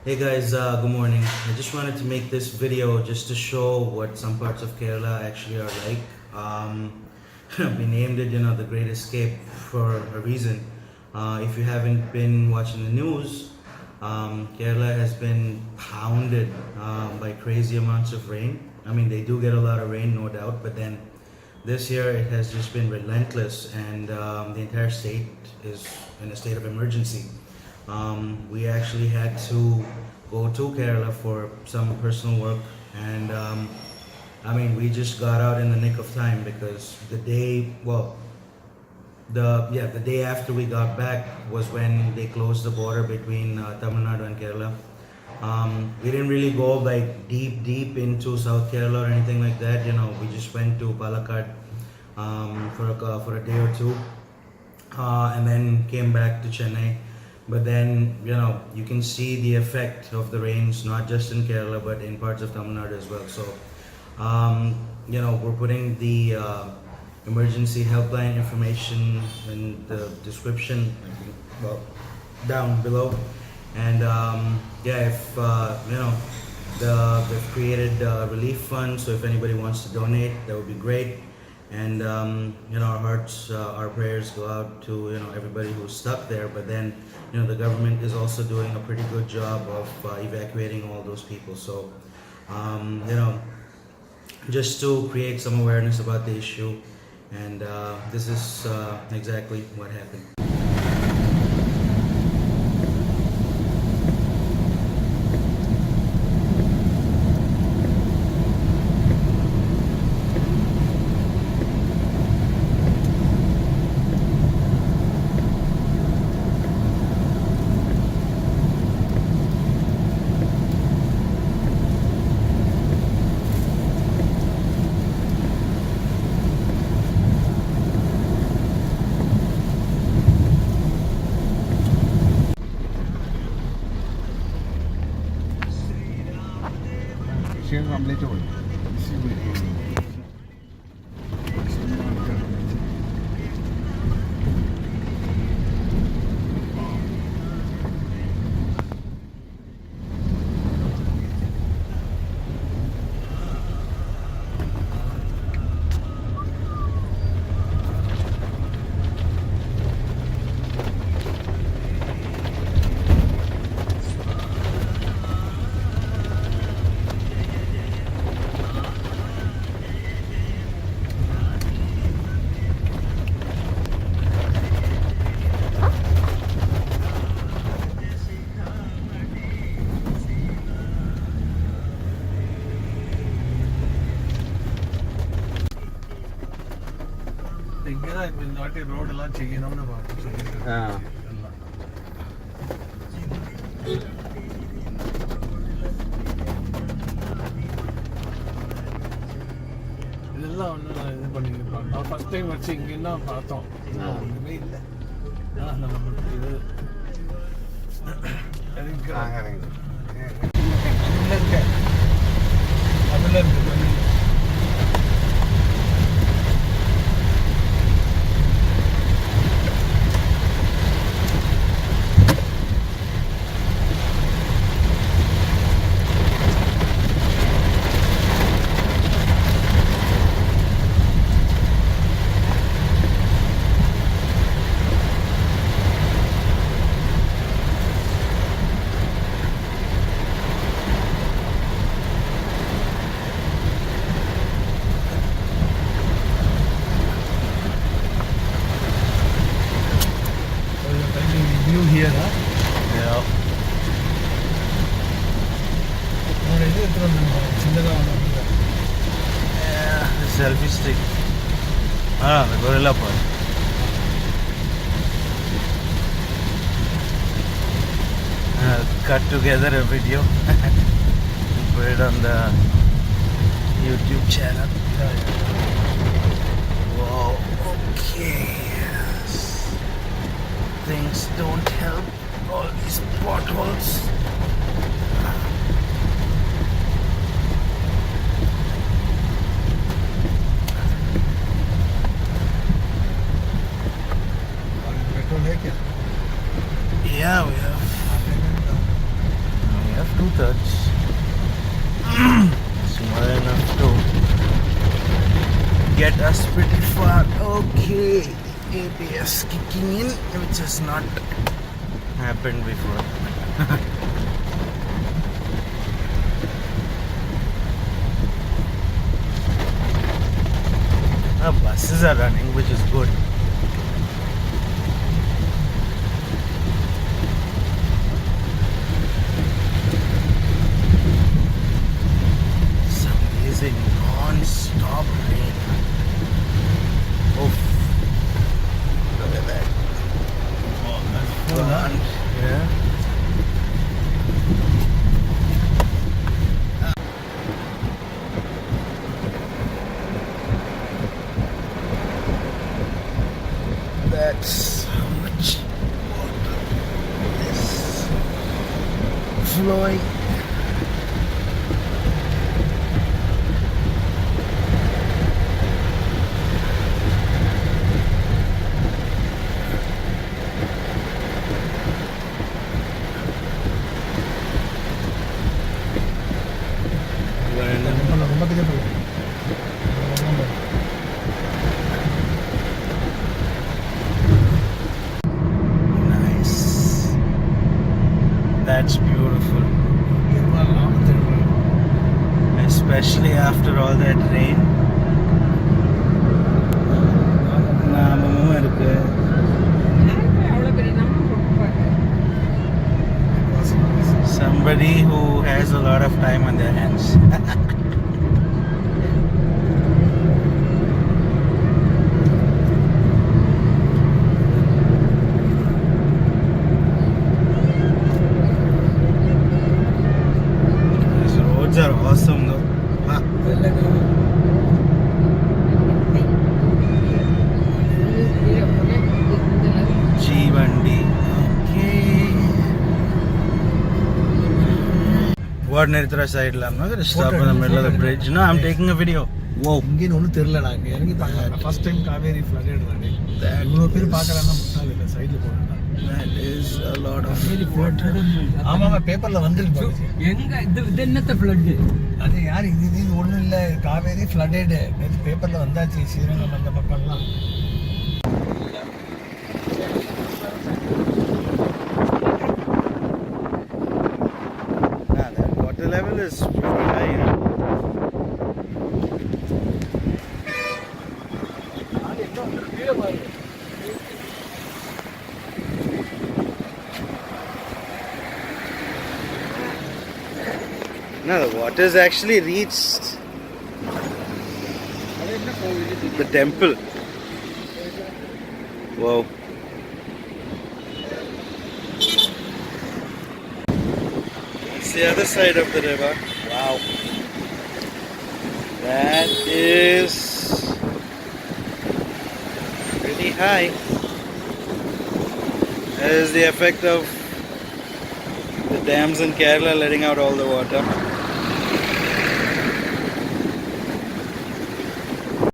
Hey guys, good morning. I just wanted to make this video just to show what some parts of Kerala actually are like. We named it, the Great Escape for a reason. If you haven't been watching the news, Kerala has been pounded by crazy amounts of rain. I mean, they do get a lot of rain, no doubt, but then this year it has just been relentless, and the entire state is in a state of emergency. We actually had to go to Kerala for some personal work, and we just got out in the nick of time because the day after we got back was when they closed the border between Tamil Nadu and Kerala. We didn't really go like deep into South Kerala or anything like that. We just went to Palakkad for a day or two, and then came back to Chennai. But then, you can see the effect of the rains, not just in Kerala, but in parts of Tamil Nadu as well. So, we're putting the emergency helpline information in the description, down below. And if they've created a relief fund, so if anybody wants to donate, that would be great. And our hearts, our prayers go out to everybody who's stuck there. But then the government is also doing a pretty good job of evacuating all those people. So just to create some awareness about the issue, and this is exactly what happened. Complete പോയി ഇങ്ങോട്ട് റോഡെല്ലാം ചെയ്യണമെന്ന് പറഞ്ഞു. இதெல்லாம் ஒன்று இது பண்ணியிருப்பாங்க. நான் first time வச்சு இங்கன்னா பார்த்தோம், ஒன்றுமே இல்லை. நமக்கு இது அதில் இருக்கு. Here, huh? Yeah. Yeah, the selfie stick. The gorilla part. Cut together a video and put it on the YouTube channel. Wow, okay. Things don't help, all these potholes. Petrol है क्या? Yeah, we have 2/3. Small enough to get us pretty far. Okay, ABS kicking in, which has not happened before. Buses are running, which is good. It's amazing, non-stop rain. Oof. Look at that. Oh, that's full, huh? Yeah. That's how much water is flowing. Nice. That's beautiful. Especially after all that rain. நாமமும் இருக்கு. Somebody who has a lot of time on their hands. These roads are awesome though. Huh. G1D. Okay. What Niritra side? I'm not going to stop in the middle of the bridge. No, I'm taking a video. Whoa. இங்கேன்னு ஒன்றும் தெரியலடா இங்கே இறங்கி பார்க்கலாம் first time Kaveri flood தானே இவ்வளோ பேர் பார்க்குறாங்கன்னா முட்டாள் இல்லை சைடில் போடுறா That is a lot of water. ஆமாம் பேப்பரில் வந்துருக்கு எங்க இது என்னத்த ஃப்ளட் அது யார் இது ஒன்றும் இல்லை காவேரி ஃப்ளட்டடு நேற்று பேப்பரில் வந்தாச்சு ஸ்ரீரங்கம் அந்த பக்கம்லாம் That water level is pretty high. No, the water's actually reached the temple. Wow. It's the other side of the river. Wow. That is pretty high. That is the effect of the dams in Kerala letting out all the water.